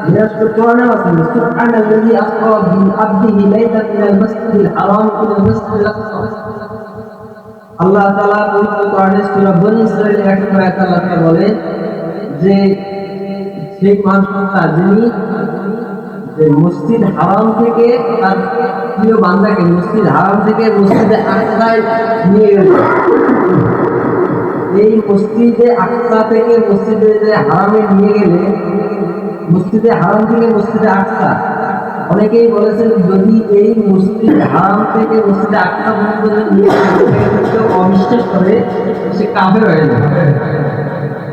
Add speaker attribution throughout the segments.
Speaker 1: বিরাট কোরআনে আছে সুবহানাল্লাযী আসরা বিআবদিহি লাইলাতান মিনাল মাসজিদিল হারাম ইলাল মাসজিদিল আকসা। আল্লাহ তাআলা পবিত্র কোরআনে সূরা বনী ইসরাঈলের এক আয়াতে আল্লাহ তাআলা বলেন যে সেই মানুষটা যিনি মসজিদ হারাম থেকে তার প্রিয় বান্দাকে মসজিদ হারাম থেকে মসজিদে আকসায় নিয়ে গেল। এই মসজিদে আকসা থেকে মসজিদে হারামে নিয়ে গেলে, মসজিদে হারাম থেকে মসজিদে আকসা, অনেকেই বলেছেন যদি এই মসজিদ হারাম থেকে মসজিদে আকসা পর্যন্ত নিয়ে কেউ অবিশ্বাস করে সে কাফের হয়ে যাবে।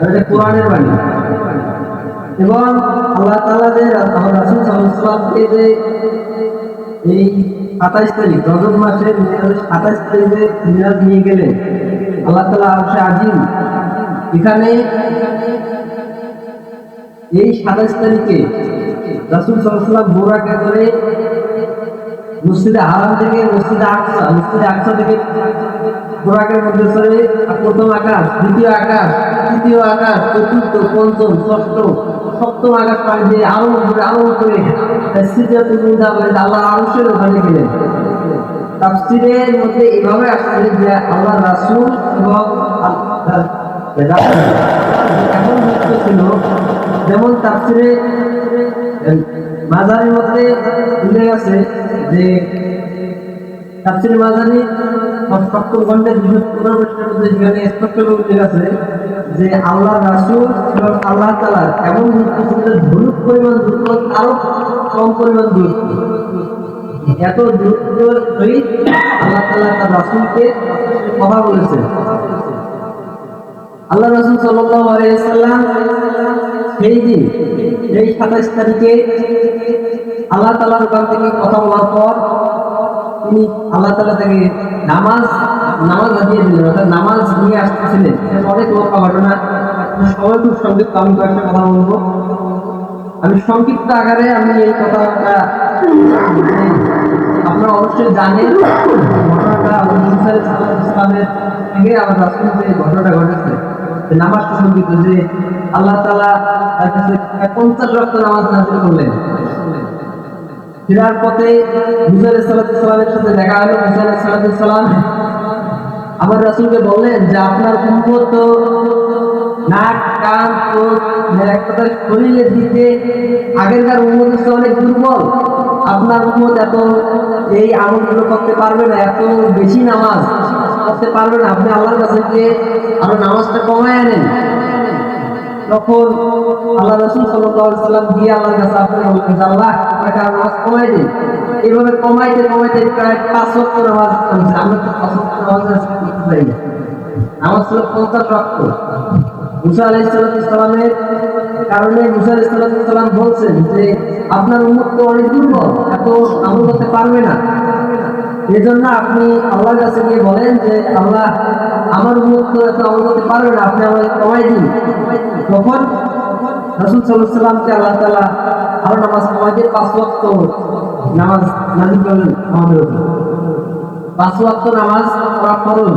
Speaker 1: এটা কোরআনের বাণী। এবং আল্লাহ তাআলা যে রাসূল সাল্লাল্লাহু আলাইহি ওয়াসাল্লামকে যে এই 27 তারিখ রজব মাসের 27 তারিখে মিরাজ নিয়ে গেলেন, আল্লাহ তাআলা আরশে আজিম, এখানে এই 27 তারিখে রাসূল সাল্লাল্লাহু আলাইহি ওয়াসাল্লাম বোরাকে করে মসজিদে হারাম থেকে মসজিদে আকসা থেকে বোরাকের মধ্যে চলে প্রথম আকাশ, দ্বিতীয় আকাশ, তৃতীয় আকাশ, চতুর্থ, পঞ্চম, ষষ্ঠ, সপ্তম আকাশ পাড়ি দিয়ে আরো করে সিদরাতুল মুনতাহা বলে আল্লাহর আরশের ওখানে গেলেন। তাফসীরের মধ্যে এভাবে আসছে যে আল্লাহর রাসূল এবং এমন মৃত্যু ছিল, যেমন তাফসীরে মাজারের মধ্যে উল্লেখ আছে যে তাফসীরে মাজারি ৭০ ঘন্টায় ২১৫ পৃষ্ঠার মধ্যে যেখানে স্পষ্ট করে উল্লেখ আছে যে আল্লাহর রাসূল এবং আল্লাহ তাআলার এমন মৃত্যু ছিল ধনুক পরিমাণ দূরত্ব, আরো কম পরিমাণ দূরত্ব। এত দূরত্বের সহিত আল্লাহ তাআলা তার রাসূলকে কথা বলেছেন। আল্লাহ রাসূল সাল্লাল্লাহু আলাইহি ওয়াসাল্লাম সেই দিন এই 27 তারিখে আল্লাহ তাআলার ওখান থেকে কথা বলার পর তিনি আল্লাহ তাআলা থেকে নামাজ দিয়ে দিলেন, অর্থাৎ নামাজ নিয়ে আসতেছিলেন। অনেক লম্বা ঘটনা, সবাই খুব সংক্ষিপ্ত, আমি কয়েকটা কথা বলবো। আমি সংক্ষিপ্ত আকারে আমি এই কথাটা আপনারা অবশ্যই জানেন। ঘটনাটা মুসা আলাইহিস সালামের থেকে আমার রাসূল যে ঘটনাটা ঘটেছে, নামাজ সম্পর্কিত, যে আল্লাহ তাআলা তার কাছে 50 ওয়াক্ত নামাজ নাযিল করলেন। ফেরার পথে মুসা আলাইহিস সালামের সাথে দেখা হলো। মুসা আলাইহিস সালাম আমার রাসূলকে বললেন যে আপনার উম্মত তো নাক, কান, চোখ, এক কথায় শরীরের দিকে আগেরকার উম্মতের চেয়ে অনেক দুর্বল। আপনার উম্মত এত এই আমলগুলো করতে পারবে না, এত বেশি নামাজ করতে পারবে না। আপনি আল্লাহর কাছে গিয়ে আরো নামাজটা কমায় আনেন। তখন আল্লাহ রাসূল সাল্লাল্লাহু আলাইহি ওয়াসাল্লাম গিয়ে আল্লাহর কাছে আবেদন করলেন, আল্লাহ আপনাকে আর নামাজ কমাই দিন। এইভাবে কমাইতে প্রায় 5 ওয়াক্ত নামাজ করেছে। আমরা তো 5 ওয়াক্ত নামাজ করতে পারি না। নামাজ ছিল 50 ওয়াক্ত। মুসা আলাইহিস সালামের কারণে মুসা আলাইহিস সালাম বলছেন যে আপনার উম্মত তো অনেক দুর্বল, এত আমল করতে পারবে না। এজন্য আপনি আল্লাহর কাছে গিয়ে বলেন যে আল্লাহ আমার উম্মত তো এত আমল করতে পারবে না, আপনি আমাকে কমাই দিন। তখন রাসূল সাল্লাল্লাহু আলাইহি ওয়াসাল্লামকে আল্লাহ তাআলা আরো নামাজ কমাই দিয়ে 5 ওয়াক্ত নামাজ নাযিল করলেন আমাদের উপর। 5 ওয়াক্ত নামাজ পড়া ফরজ।